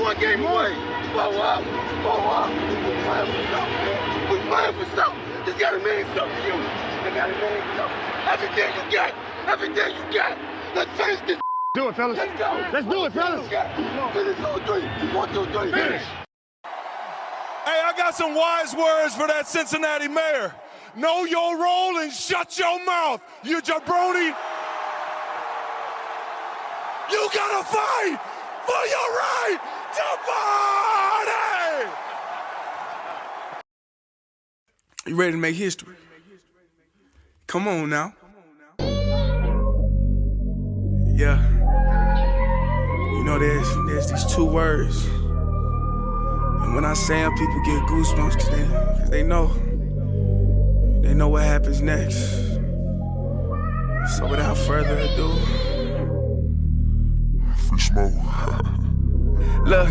one game away. Blow up. We're playing for something, man. We're playing for something. It's gotta mean something to you. It gotta mean something. Everything you got. Everything you got. Let's finish this. Do it, fellas. Let's go. Let's do it, fellas. Finish 2-3. 1, 2, 3. Finish. Hey, I got some wise words for that Cincinnati mayor. Know your role and shut your mouth, you jabroni. You gotta fight for your right to party! You ready to make history? Come on now. Yeah. You know, there's these two words. And when I say them, people get goosebumps cause they know what happens next. So without further ado, free smoke. Look,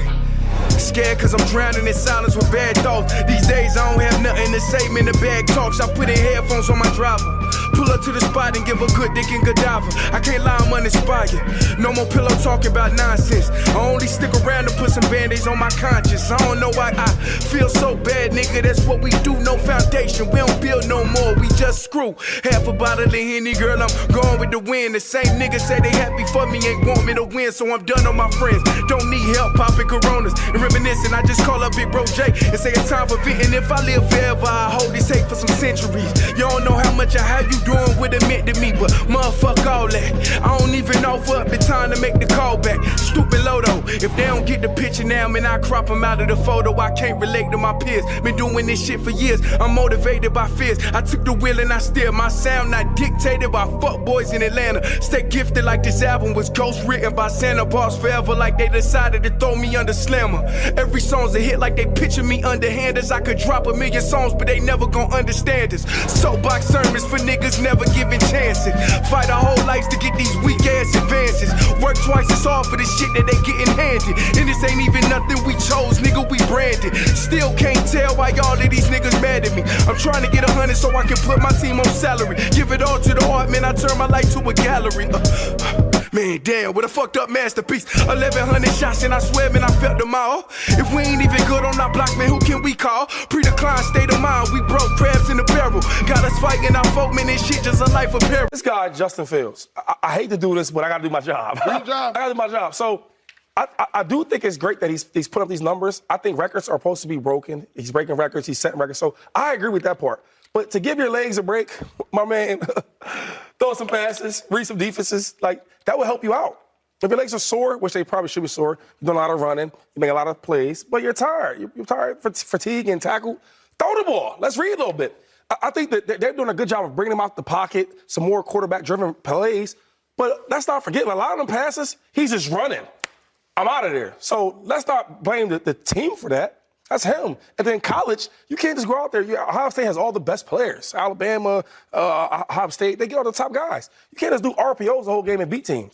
scared cause I'm drowning in silence with bad thoughts. These days I don't have nothing to say, man, the bag talks. I put in headphones on my driver. Pull up to the spot and give a good dick and Godiva. I can't lie, I'm uninspired. No more pillow talking about nonsense. I only stick around to put some band-aids on my conscience. I don't know why I feel so bad, nigga. That's what we do, no foundation. We don't build no more, we just screw. Half a bottle of Henny, girl, I'm going with the wind. The same niggas say they happy for me, ain't want me to win. So I'm done on my friends. Don't need help popping Coronas and reminiscing. I just call up Big Bro J and say it's time for venting. If I live forever, I hold this hate for some centuries. You don't know how much or how you doing what it meant to me, but motherfuck all that. I don't even offer up the time to make the call back. Stupid Lodo, if they don't get the picture now, man, I crop them out of the photo. I can't relate to my peers. Been doing this shit for years. I'm motivated by fears. I took the wheel and I steer. My sound not dictated by fuck boys in Atlanta. Stay gifted like this album was ghost written by Santa Bars forever, like they decided to throw me under Slammer. Every song's a hit like they picture me underhanders. I could drop a million songs, but they never gon' understand us. Soapbox sermons for niggas never giving chances. Fight our whole lives to get these weak ass advances. Work twice as hard for the shit that they getting handed. And this ain't even nothing we chose, nigga, we branded. Still can't tell why all of these niggas mad at me. I'm trying to get 100 so I can put my team on salary. Give it all to the art, man, I turn my life to a gallery. Man, damn, what a fucked up masterpiece. 1,100 shots and I swear, man, I felt them all. If we ain't even good on our block, man, who can we call? Pre-decline state of mind, we broke crabs in the barrel. Got us fighting our folk, man, this shit just a life of peril. This guy, Justin Fields, I hate to do this, but I gotta do my job. I gotta do my job. So, I do think it's great that he's put up these numbers. I think records are supposed to be broken. He's breaking records, he's setting records. So, I agree with that part. But to give your legs a break, my man, throw some passes, read some defenses, like, that will help you out. If your legs are sore, which they probably should be sore, you're doing a lot of running, you make a lot of plays, but you're tired. You're tired, fatigue and tackle. Throw the ball. Let's read a little bit. I think that they're doing a good job of bringing them out the pocket, some more quarterback-driven plays. But let's not forget, a lot of them passes, he's just running. I'm out of there. So let's not blame the team for that. That's him. And then college, you can't just go out there. Ohio State has all the best players. Alabama, Ohio State, they get all the top guys. You can't just do RPOs the whole game and beat teams.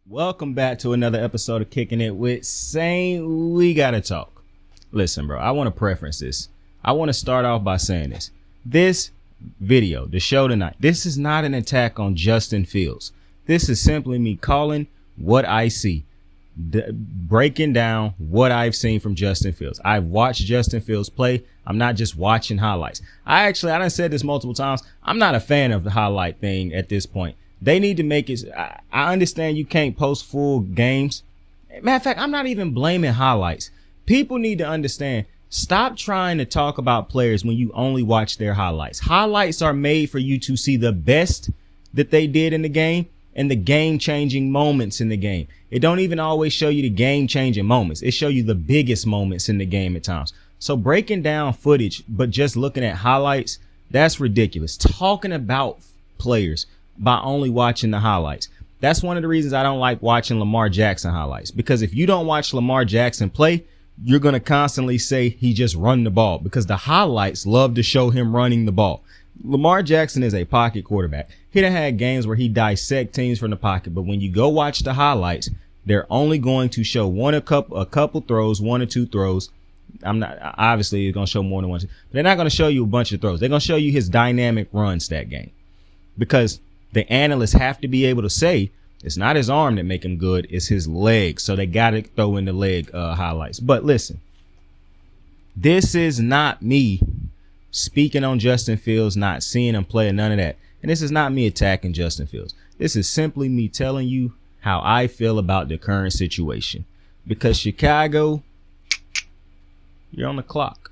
Welcome back to another episode of Kicking It with Saint. We gotta talk. Listen, bro, I want to preference this. I want to start off by saying this. This video, the show tonight, this is not an attack on Justin Fields. This is simply me calling what I see. Breaking down what I've seen from Justin Fields. I've watched Justin Fields play. I'm not just watching highlights. I done said this multiple times. I'm not a fan of the highlight thing at this point. They need to make it. I understand you can't post full games. Matter of fact, I'm not even blaming highlights. People need to understand. Stop trying to talk about players when you only watch their highlights. Highlights are made for you to see the best that they did in the game and the game-changing moments in the game. It don't even always show you the game-changing moments. It show you the biggest moments in the game at times. So breaking down footage, but just looking at highlights, that's ridiculous. Talking about players by only watching the highlights. That's one of the reasons I don't like watching Lamar Jackson highlights. Because if you don't watch Lamar Jackson play, you're going to constantly say he just run the ball. Because the highlights love to show him running the ball. Lamar Jackson is a pocket quarterback. He done had games where he dissect teams from the pocket, but when you go watch the highlights, they're only going to show a couple throws, 1 or 2 throws. Obviously it's going to show more than one, but they're not going to show you a bunch of throws. They're going to show you his dynamic runs that game, because the analysts have to be able to say It's not his arm that make him good. It's his legs. So they got to throw in the leg highlights. But listen, this is not me speaking on Justin Fields, not seeing him play, none of that. And this is not me attacking Justin Fields. This is simply me telling you how I feel about the current situation. Because Chicago, you're on the clock.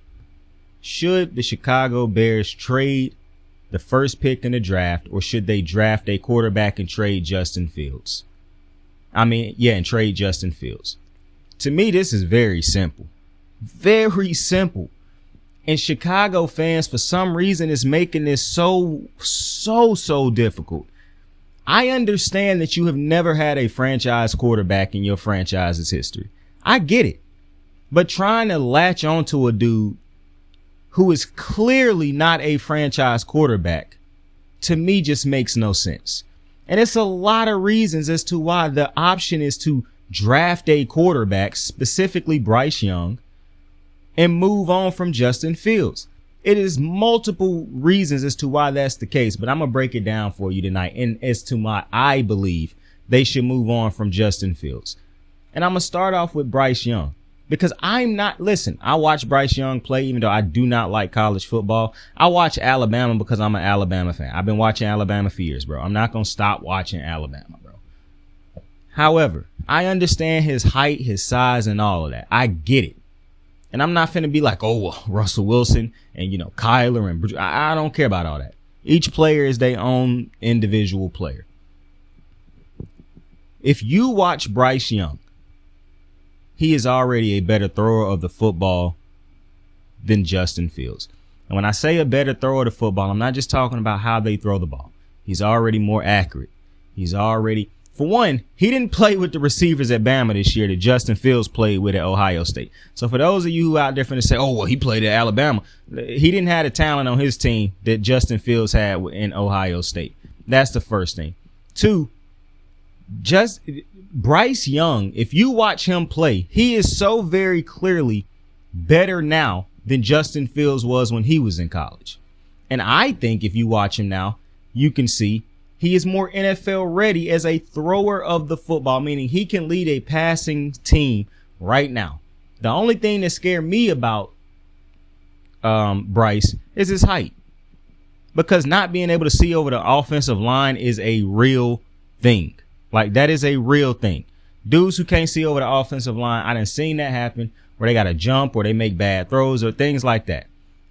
Should the Chicago Bears trade the first pick in the draft, or should they draft a quarterback and trade Justin Fields? And trade Justin Fields. To me, this is very simple. Very simple. And Chicago fans, for some reason, is making this so difficult. I understand that you have never had a franchise quarterback in your franchise's history. I get it. But trying to latch onto a dude who is clearly not a franchise quarterback, to me, just makes no sense. And it's a lot of reasons as to why the option is to draft a quarterback, specifically Bryce Young, and move on from Justin Fields. It is multiple reasons as to why that's the case, but I'm going to break it down for you tonight. And as to why I believe they should move on from Justin Fields. And I'm going to start off with Bryce Young. Because I watch Bryce Young play, even though I do not like college football. I watch Alabama because I'm an Alabama fan. I've been watching Alabama for years, bro. I'm not going to stop watching Alabama, bro. However, I understand his height, his size, and all of that. I get it. And I'm not finna be like, Russell Wilson and, Kyler and I don't care about all that. Each player is their own individual player. If you watch Bryce Young, he is already a better thrower of the football than Justin Fields. And when I say a better thrower of the football, I'm not just talking about how they throw the ball. He's already more accurate. For one, he didn't play with the receivers at Bama this year that Justin Fields played with at Ohio State. So for those of you who out there finna say, he played at Alabama, he didn't have the talent on his team that Justin Fields had in Ohio State. That's the first thing. Two, Bryce Young, if you watch him play, he is so very clearly better now than Justin Fields was when he was in college. And I think if you watch him now, you can see he is more NFL ready as a thrower of the football, meaning he can lead a passing team right now. The only thing that scared me about Bryce is his height, because not being able to see over the offensive line is a real thing. Like, that is a real thing. Dudes who can't see over the offensive line, I done seen that happen, where they got to jump or they make bad throws or things like that.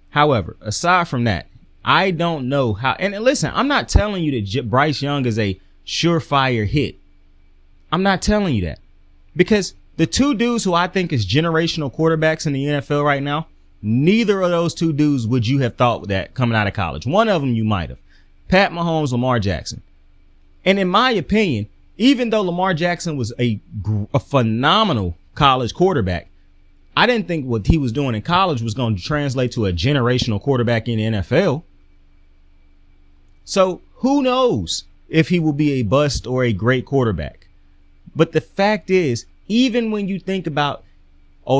However, aside from that, I don't know how. And listen, I'm not telling you that Bryce Young is a surefire hit. I'm not telling you that, because the two dudes who I think is generational quarterbacks in the NFL right now, neither of those two dudes would you have thought that coming out of college. One of them you might have. Pat Mahomes, Lamar Jackson. And in my opinion, even though Lamar Jackson was a phenomenal college quarterback, I didn't think what he was doing in college was going to translate to a generational quarterback in the NFL. So who knows if he will be a bust or a great quarterback. But the fact is, even when you think about,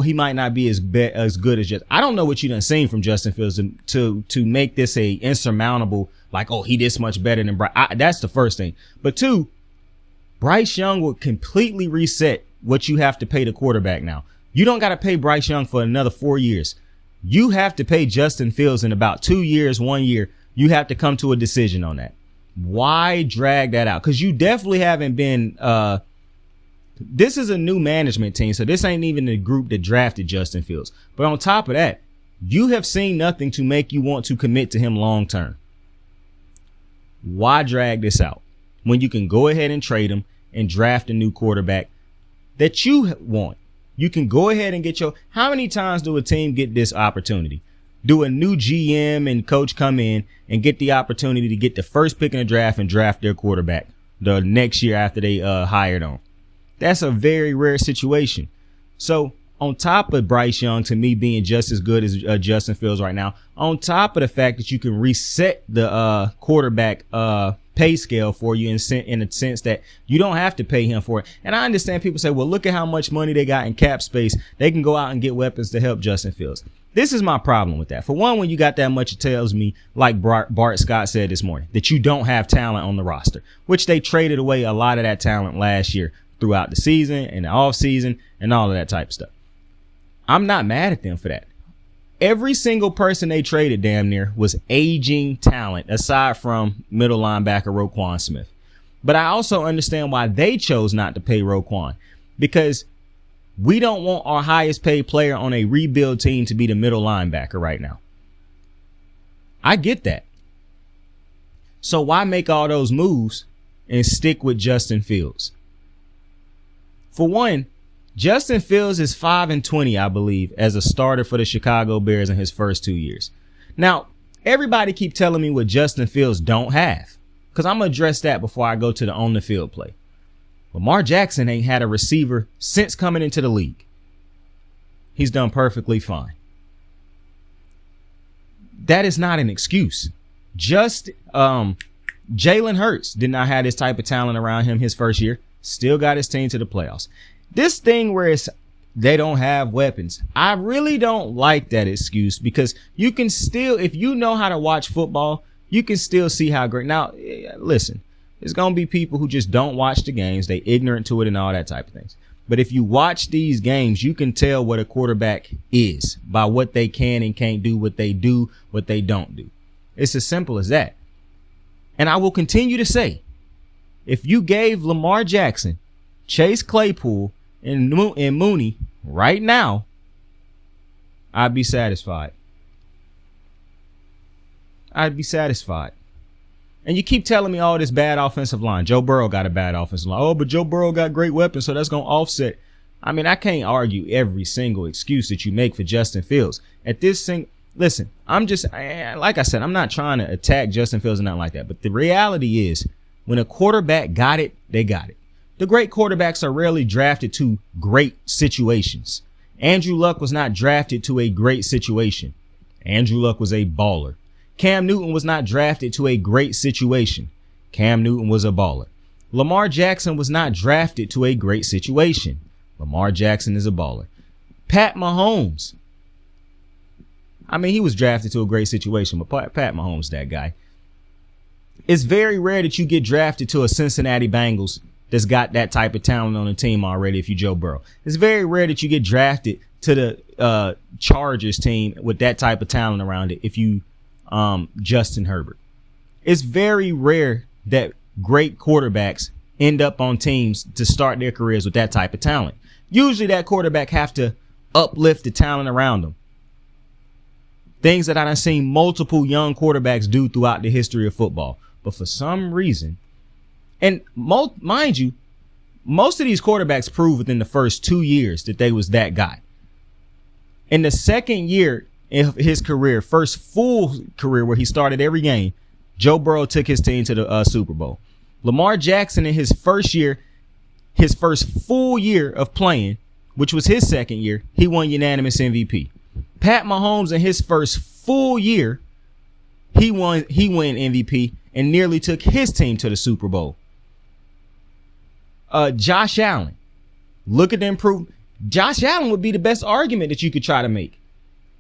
he might not be as good as just, I don't know what you done seen from Justin Fields to make this a insurmountable, like, he this much better than Bryce. That's the first thing. But two, Bryce Young will completely reset what you have to pay the quarterback now. You don't got to pay Bryce Young for another 4 years. You have to pay Justin Fields in about 2 years, 1 year. You have to come to a decision on that. Why drag that out? Because you definitely haven't been, this is a new management team, so this ain't even the group that drafted Justin Fields. But on top of that, you have seen nothing to make you want to commit to him long term. Why drag this out when you can go ahead and trade him and draft a new quarterback that you want? You can go ahead and get how many times do a team get this opportunity? Do a new GM and coach come in and get the opportunity to get the first pick in the draft and draft their quarterback the next year after they hired on? That's a very rare situation. So on top of Bryce Young, to me, being just as good as Justin Fields right now, on top of the fact that you can reset the quarterback pay scale for you in a sense that you don't have to pay him for it. And I understand people say, well, look at how much money they got in cap space. They can go out and get weapons to help Justin Fields. This is my problem with that. For one, when you got that much, it tells me, like Bart Scott said this morning, that you don't have talent on the roster, which they traded away a lot of that talent last year throughout the season and the off season and all of that type of stuff. I'm not mad at them for that. Every single person they traded damn near was aging talent aside from middle linebacker Roquan Smith. But I also understand why they chose not to pay Roquan, because we don't want our highest paid player on a rebuild team to be the middle linebacker right now. I get that. So why make all those moves and stick with Justin Fields? For one, Justin Fields is 5-20, I believe, as a starter for the Chicago Bears in his first 2 years. Now, everybody keep telling me what Justin Fields don't have, because I'm going to address that before I go to the on the field play. Lamar Jackson ain't had a receiver since coming into the league. He's done perfectly fine. That is not an excuse. Just Jalen Hurts did not have this type of talent around him his first year. Still got his team to the playoffs. This thing where they don't have weapons, I really don't like that excuse, because you can still, if you know how to watch football, you can still see how great. Now, listen. There's going to be people who just don't watch the games. They ignorant to it and all that type of things. But if you watch these games, you can tell what a quarterback is by what they can and can't do, what they do, what they don't do. It's as simple as that. And I will continue to say, if you gave Lamar Jackson, Chase Claypool, and Mooney right now, I'd be satisfied. I'd be satisfied. And you keep telling me all this bad offensive line. Joe Burrow got a bad offensive line. Oh, but Joe Burrow got great weapons, so that's going to offset. I mean, I can't argue every single excuse that you make for Justin Fields. Listen, I'm just, like I said, I'm not trying to attack Justin Fields or nothing like that. But the reality is, when a quarterback got it, they got it. The great quarterbacks are rarely drafted to great situations. Andrew Luck was not drafted to a great situation. Andrew Luck was a baller. Cam Newton was not drafted to a great situation. Cam Newton was a baller. Lamar Jackson was not drafted to a great situation. Lamar Jackson is a baller. Pat Mahomes. I mean, he was drafted to a great situation, but Pat Mahomes, that guy. It's very rare that you get drafted to a Cincinnati Bengals that's got that type of talent on the team already if you Joe Burrow. It's very rare that you get drafted to the Chargers team with that type of talent around it if you Justin Herbert. It's very rare that great quarterbacks end up on teams to start their careers with that type of talent. Usually that quarterback have to uplift the talent around them. Things that I've seen multiple young quarterbacks do throughout the history of football. But for some reason, and mind you, most of these quarterbacks prove within the first 2 years that they was that guy. In the second year in his career, first full career where he started every game, Joe Burrow took his team to the Super Bowl. Lamar Jackson in his first year, his first full year of playing, which was his second year, he won unanimous MVP. Pat Mahomes in his first full year, he won MVP and nearly took his team to the Super Bowl. Josh Allen, look at the improvement. Josh Allen would be the best argument that you could try to make,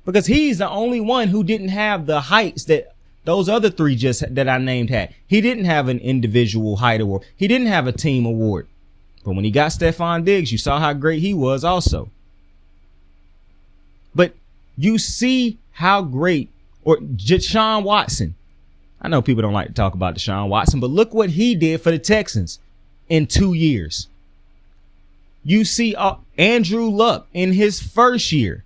because he's the only one who didn't have the heights that those other three that I named had. He didn't have an individual height award. He didn't have a team award. But when he got Stephon Diggs, you saw how great he was also. But you see how great, or Deshaun Watson. I know people don't like to talk about Deshaun Watson, but look what he did for the Texans in 2 years. You see Andrew Luck in his first year.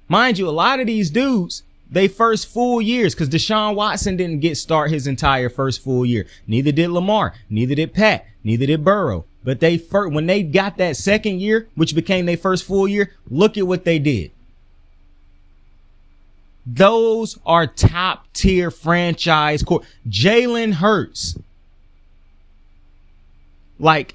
Mind you, a lot of these dudes, they first full years, because Deshaun Watson didn't start his entire first full year. Neither did Lamar. Neither did Pat. Neither did Burrow. But when they got that second year, which became their first full year, look at what they did. Those are top tier franchise Jalen Hurts. Like,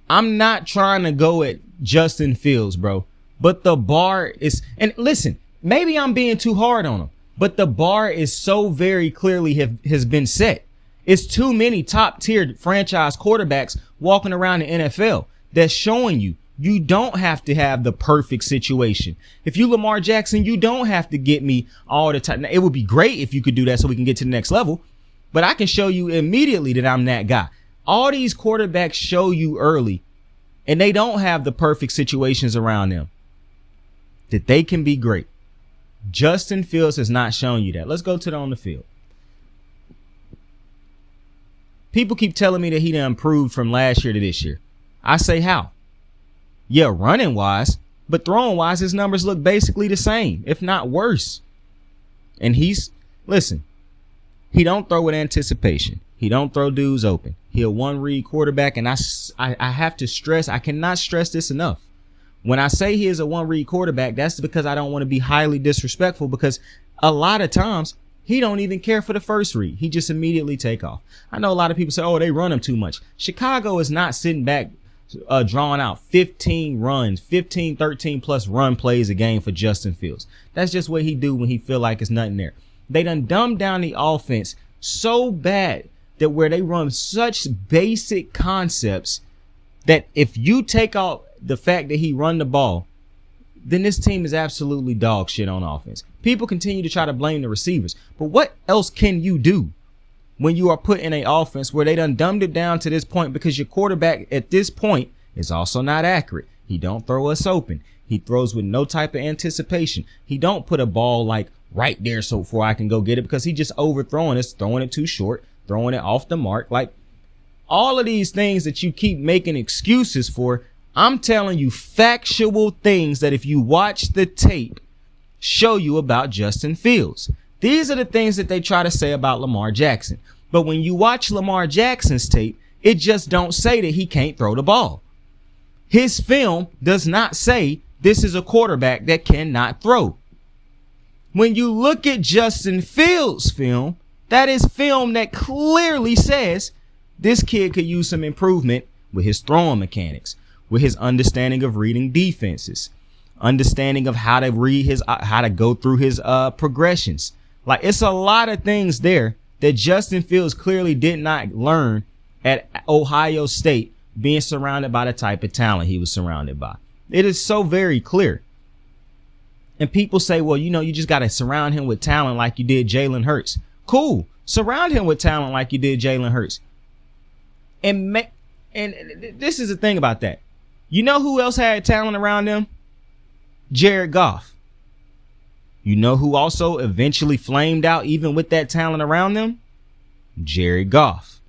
I'm not trying to go at Justin Fields, bro, but the bar is, and listen, maybe I'm being too hard on him, but the bar is so very clearly has been set. It's too many top tier franchise quarterbacks walking around the NFL that's showing you You don't have to have the perfect situation. If you Lamar Jackson, you don't have to get me all the time. Now, it would be great if you could do that so we can get to the next level, but I can show you immediately that I'm that guy. All these quarterbacks show you early, and they don't have the perfect situations around them, that they can be great. Justin Fields has not shown you that. Let's go to the on the field. People keep telling me that he done improved from last year to this year. I say how? Yeah, running wise, but throwing wise, his numbers look basically the same, if not worse. And listen, he don't throw with anticipation. He don't throw dudes open. He a one read quarterback, and I have to stress, I cannot stress this enough. When I say he is a one read quarterback, that's because I don't want to be highly disrespectful, because a lot of times he don't even care for the first read. He just immediately take off. I know a lot of people say, oh, they run him too much. Chicago is not sitting back drawing out 15 runs, 15, 13 plus run plays a game for Justin Fields. That's just what he do when he feel like it's nothing there. They done dumbed down the offense so bad that where they run such basic concepts that if you take out the fact that he run the ball, then this team is absolutely dog shit on offense. People continue to try to blame the receivers, but what else can you do when you are put in an offense where they done dumbed it down to this point, because your quarterback at this point is also not accurate. He don't throw us open. He throws with no type of anticipation. He don't put a ball like right there so before I can go get it, because he just overthrowing it, throwing it too short, throwing it off the mark. Like all of these things that you keep making excuses for, I'm telling you factual things that if you watch the tape show you about Justin Fields. These are the things that they try to say about Lamar Jackson. But when you watch Lamar Jackson's tape, it just don't say that he can't throw the ball. His film does not say this is a quarterback that cannot throw. When you look at Justin Fields' film, that is film that clearly says this kid could use some improvement with his throwing mechanics, with his understanding of reading defenses, understanding of how to read how to go through his progressions. Like, it's a lot of things there that Justin Fields clearly did not learn at Ohio State, being surrounded by the type of talent he was surrounded by. It is so very clear. And people say, well, you just got to surround him with talent like you did Jalen Hurts. Cool. Surround him with talent like you did Jalen Hurts. And this is the thing about that. You know who else had talent around them? Jared Goff. You know who also eventually flamed out even with that talent around them? Jared Goff.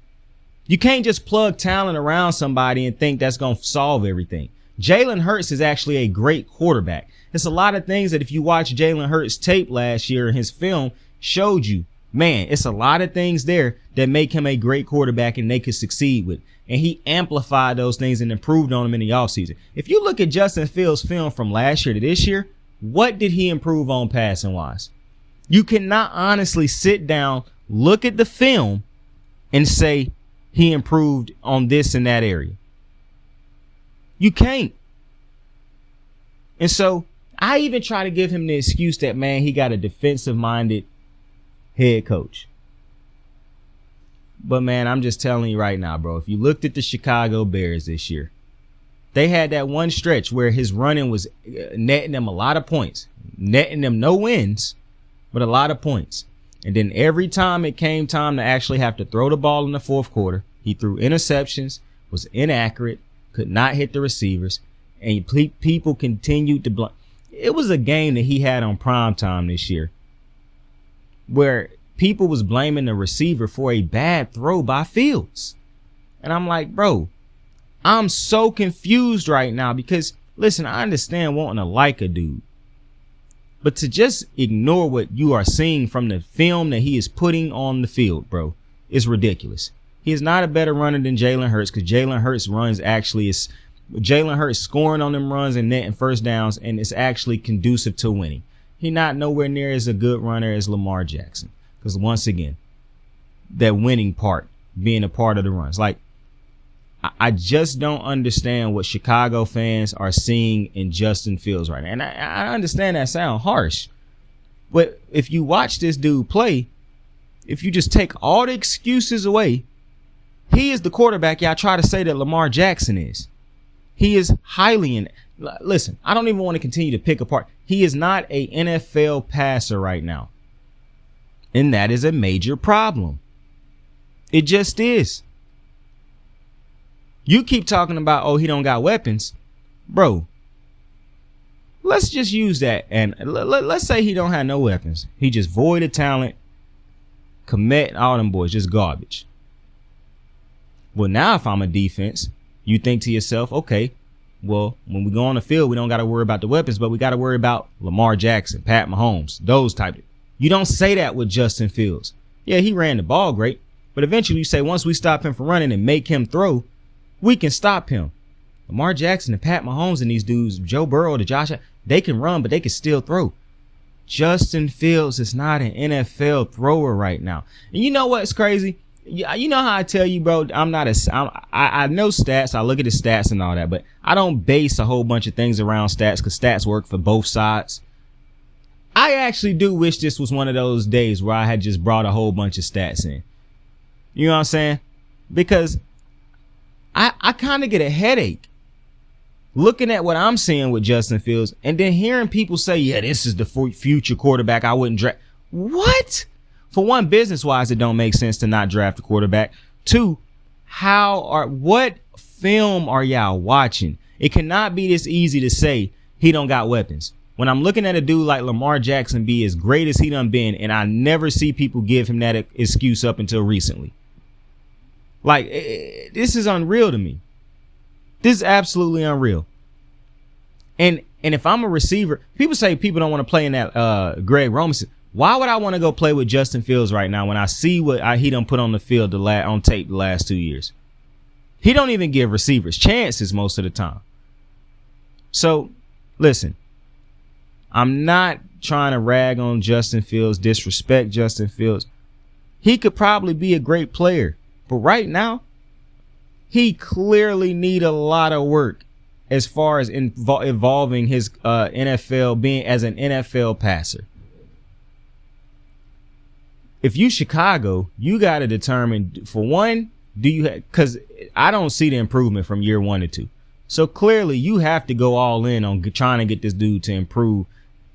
You can't just plug talent around somebody and think that's going to solve everything. Jalen Hurts is actually a great quarterback. It's a lot of things that if you watch Jalen Hurts tape last year, his film showed you, man, it's a lot of things there that make him a great quarterback and they could succeed with. And he amplified those things and improved on them in the offseason. If you look at Justin Fields' film from last year to this year, what did he improve on passing wise? You cannot honestly sit down, look at the film, and say he improved on this and that area. You can't. And so I even try to give him the excuse that, man, he got a defensive-minded head coach. But, man, I'm just telling you right now, bro, if you looked at the Chicago Bears this year, they had that one stretch where his running was netting them a lot of points, netting them no wins, but a lot of points. And then every time it came time to actually have to throw the ball in the fourth quarter, he threw interceptions, was inaccurate, could not hit the receivers, and people continued to blame. It was a game that he had on primetime this year where people was blaming the receiver for a bad throw by Fields. And I'm like, bro, I'm so confused right now because, listen, I understand wanting to like a dude. But to just ignore what you are seeing from the film that he is putting on the field, bro, is ridiculous. He is not a better runner than Jalen Hurts because Jalen Hurts runs actually is Jalen Hurts scoring on them runs and netting first downs, and it's actually conducive to winning. He's not nowhere near as a good runner as Lamar Jackson. Because once again, that winning part, being a part of the runs. Like, I just don't understand what Chicago fans are seeing in Justin Fields right now. And I understand that sound harsh. But if you watch this dude play, if you just take all the excuses away, he is the quarterback y'all try to say that Lamar Jackson is. He is highly listen, I don't even want to continue to pick apart. He is not a NFL passer right now. And that is a major problem. It just is. You keep talking about, oh, he don't got weapons. Bro, let's just use that. And let's say he don't have no weapons. He just void of talent. Komet, all them boys, just garbage. Well, now if I'm a defense, you think to yourself, okay, well, when we go on the field, we don't got to worry about the weapons, but we got to worry about Lamar Jackson, Pat Mahomes, those type of. You don't say that with Justin Fields. Yeah, he ran the ball great, but eventually you say once we stop him from running and make him throw, we can stop him. Lamar Jackson and Pat Mahomes and these dudes, Joe Burrow, the Josh, they can run, but they can still throw. Justin Fields is not an NFL thrower right now. And you know what's crazy? You know how I tell you, bro, I know stats. I look at the stats and all that, but I don't base a whole bunch of things around stats because stats work for both sides. I actually do wish this was one of those days where I had just brought a whole bunch of stats in. You know what I'm saying? Because I kind of get a headache looking at what I'm seeing with Justin Fields and then hearing people say, yeah, this is the future quarterback I wouldn't draft. What? For one, business-wise, it don't make sense to not draft a quarterback. Two, what film are y'all watching? It cannot be this easy to say he don't got weapons. When I'm looking at a dude like Lamar Jackson be as great as he done been, and I never see people give him that excuse up until recently. Like, this is unreal to me. This is absolutely unreal. And if I'm a receiver, people say people don't want to play in that Greg Roman. Why would I want to go play with Justin Fields right now when I see what he done put on the field on tape the last 2 years? He don't even give receivers chances most of the time. So, listen, I'm not trying to rag on Justin Fields, disrespect Justin Fields. He could probably be a great player, but right now, he clearly need a lot of work as far as evolving his NFL, being as an NFL passer. If you Chicago, you got to determine, for one, because I don't see the improvement from year 1 to 2. So clearly you have to go all in on trying to get this dude to improve.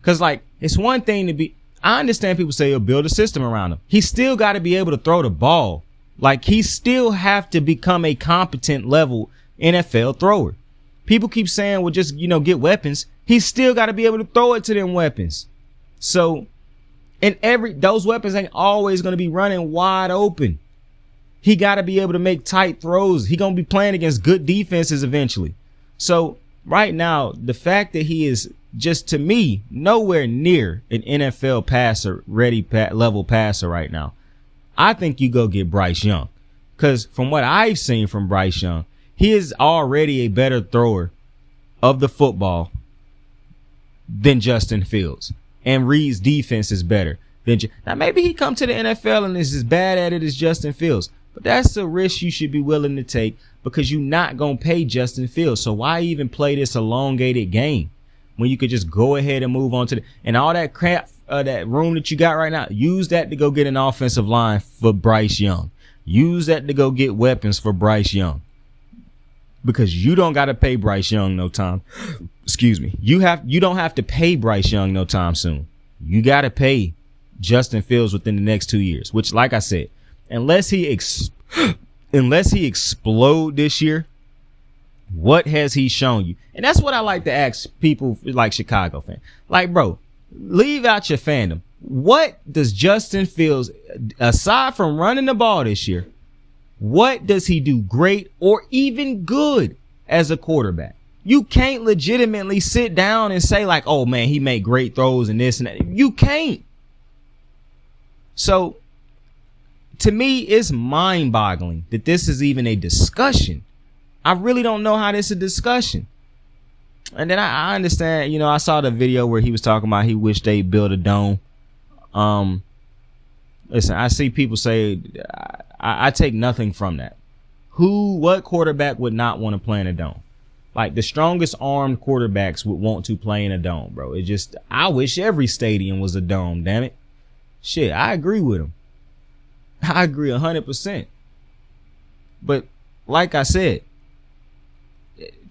Because, like, it's one thing to be, I understand people say, you'll build a system around him. He still got to be able to throw the ball. Like, he still have to become a competent level NFL thrower. People keep saying, well, just, get weapons. He still got to be able to throw it to them weapons. So, and those weapons ain't always going to be running wide open. He got to be able to make tight throws. He going to be playing against good defenses eventually. So right now, the fact that he is just, to me, nowhere near an NFL passer, level passer right now, I think you go get Bryce Young. Because from what I've seen from Bryce Young, he is already a better thrower of the football than Justin Fields. And Reed's defense is better than. Now, maybe he come to the NFL and is as bad at it as Justin Fields. But that's a risk you should be willing to take because you're not going to pay Justin Fields. So why even play this elongated game when you could just go ahead and move on to and all that crap, that room that you got right now, use that to go get an offensive line for Bryce Young. Use that to go get weapons for Bryce Young. Because you don't got to pay Bryce Young no time. Excuse me. You don't have to pay Bryce Young no time soon. You got to pay Justin Fields within the next 2 years, which, like I said, unless he explode this year, what has he shown you? And that's what I like to ask people like Chicago fans. Like, bro, leave out your fandom. What does Justin Fields, aside from running the ball this year, what does he do great or even good as a quarterback? You can't legitimately sit down and say like, oh man, he made great throws and this and that. You can't. So to me, it's mind boggling that this is even a discussion. I really don't know how this is a discussion. And then I understand, I saw the video where he was talking about he wished they built a dome. Listen, I see people say, I take nothing from that. What quarterback would not want to play in a dome? Like, the strongest armed quarterbacks would want to play in a dome, bro. I wish every stadium was a dome, damn it. Shit, I agree with him. I agree 100%. But like I said,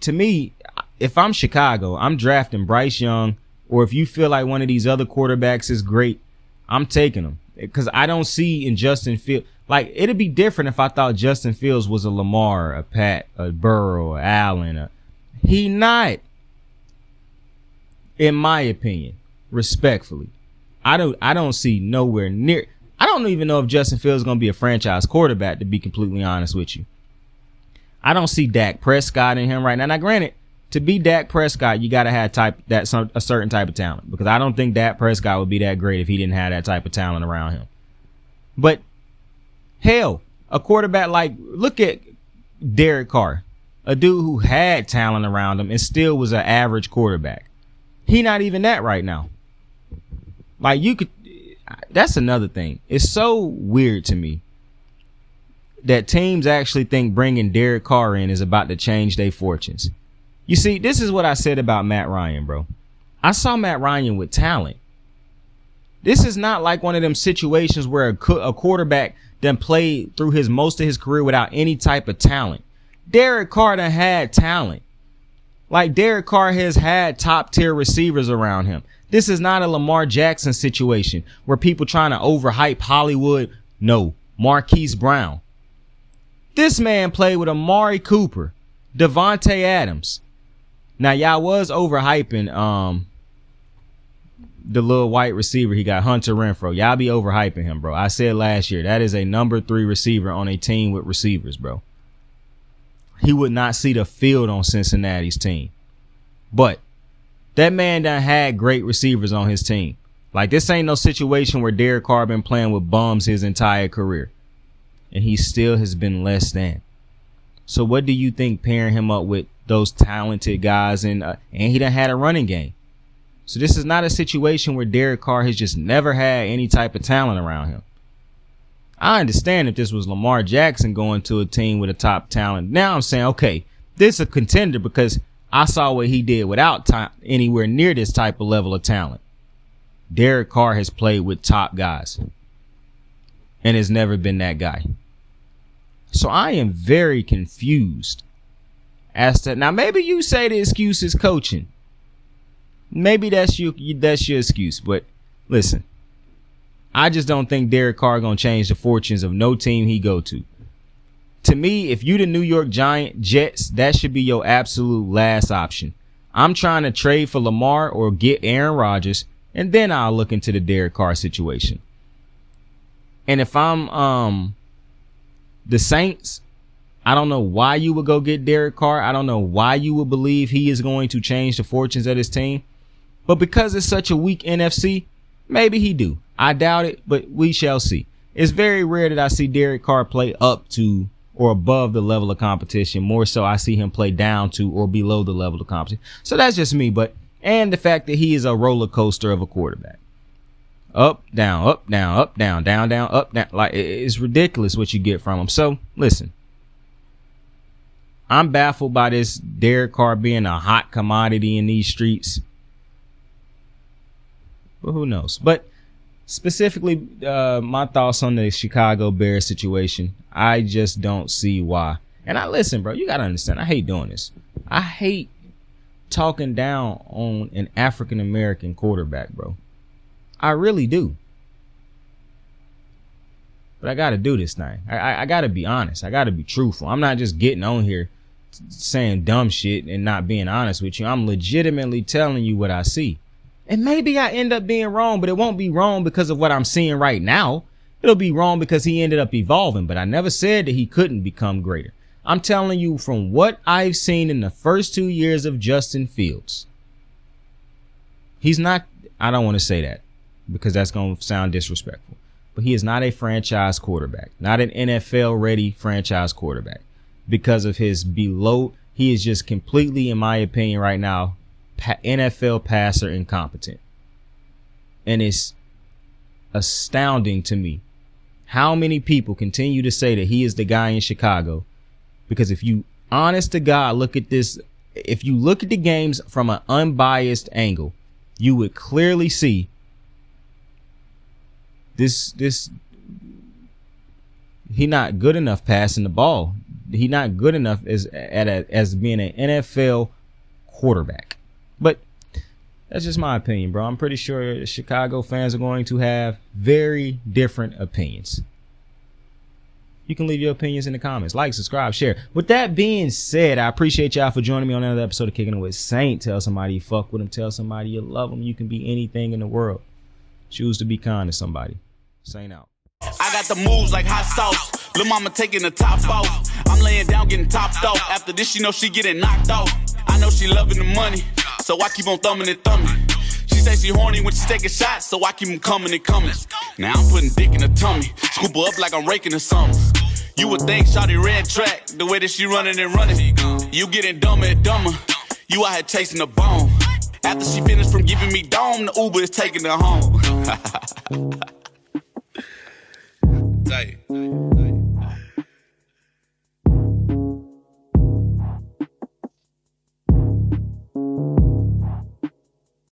to me, if I'm Chicago, I'm drafting Bryce Young, or if you feel like one of these other quarterbacks is great, I'm taking him. Because I don't see in Justin Fields, like, it'd be different if I thought Justin Fields was a Lamar, a Pat, a Burrow, a Allen. He not, in my opinion, respectfully. I don't see nowhere near. I don't even know if Justin Fields is going to be a franchise quarterback, to be completely honest with you. I don't see Dak Prescott in him right now. Now, granted, to be Dak Prescott, you got to have a certain type of talent, because I don't think Dak Prescott would be that great if he didn't have that type of talent around him. But hell, a quarterback like, look at Derek Carr, a dude who had talent around him and still was an average quarterback. He not even that right now. Like, that's another thing. It's so weird to me that teams actually think bringing Derek Carr in is about to change their fortunes. You see, this is what I said about Matt Ryan, bro. I saw Matt Ryan with talent. This is not like one of them situations where a quarterback done played through most of his career without any type of talent. Derek Carr done had talent. Like, Derek Carr has had top tier receivers around him. This is not a Lamar Jackson situation where people trying to overhype Hollywood. No, Marquise Brown. This man played with Amari Cooper, Devontae Adams. Now, y'all was overhyping the little white receiver he got, Hunter Renfrow. Y'all be overhyping him, bro. I said last year, that is a number 3 receiver on a team with receivers, bro. He would not see the field on Cincinnati's team. But that man done had great receivers on his team. Like, this ain't no situation where Derek Carr been playing with bums his entire career, and he still has been less than. So what do you think pairing him up with those talented guys and he done had a running game? So this is not a situation where Derek Carr has just never had any type of talent around him. I understand if this was Lamar Jackson going to a team with a top talent. Now I'm saying, okay, this is a contender because I saw what he did without anywhere near this type of level of talent. Derek Carr has played with top guys and has never been that guy. So I am very confused as to, now maybe you say the excuse is coaching. Maybe that's your excuse, but listen, I just don't think Derek Carr gonna change the fortunes of no team he go to. To me, if you the New York Jets, that should be your absolute last option. I'm trying to trade for Lamar or get Aaron Rodgers, and then I'll look into the Derek Carr situation. And if I'm the Saints, I don't know why you would go get Derek Carr. I don't know why you would believe he is going to change the fortunes of his team. But because it's such a weak NFC, maybe he do. I doubt it, but we shall see. It's very rare that I see Derek Carr play up to or above the level of competition. More so, I see him play down to or below the level of competition. So that's just me. And the fact that he is a roller coaster of a quarterback. Up, down, up, down, up, down, down, down, up, down. Like, it's ridiculous what you get from him. So listen, I'm baffled by this Derek Carr being a hot commodity in these streets. But who knows? But specifically, my thoughts on the Chicago Bears situation, I just don't see why. And listen, bro, you got to understand, I hate doing this. I hate talking down on an African-American quarterback, bro. I really do. But I got to do this thing. I got to be honest. I got to be truthful. I'm not just getting on here saying dumb shit and not being honest with you. I'm legitimately telling you what I see. And maybe I end up being wrong, but it won't be wrong because of what I'm seeing right now. It'll be wrong because he ended up evolving, but I never said that he couldn't become greater. I'm telling you from what I've seen in the first 2 years of Justin Fields. He's not, I don't want to say that because that's going to sound disrespectful, but he is not a franchise quarterback, not an NFL ready franchise quarterback because of his he is just completely, in my opinion right now, NFL passer incompetent. And it's astounding to me how many people continue to say that he is the guy in Chicago, because if you honest to God look at this, if you look at the games from an unbiased angle, you would clearly see this he not good enough passing the ball. He's not good enough as being an NFL quarterback. But that's just my opinion, bro. I'm pretty sure the Chicago fans are going to have very different opinions. You can leave your opinions in the comments. Like, subscribe, share. With that being said, I appreciate y'all for joining me on another episode of Kicking It with Saint. Tell somebody you fuck with them. Tell somebody you love them. You can be anything in the world. Choose to be kind to somebody. Saint out. I got the moves like hot sauce. Lil' mama taking the top off. I'm laying down getting topped off. After this, she know she getting knocked off. I know she loving the money, so I keep on thumbing and thumbing. She say she horny when she taking shots, so I keep them coming and coming. Now I'm putting dick in her tummy. Scoop her up like I'm raking her something. You would think shawty red track, the way that she running and running. You getting dumber and dumber. You out here chasing the bone. After she finished from giving me dome, the Uber is taking her home. Tight.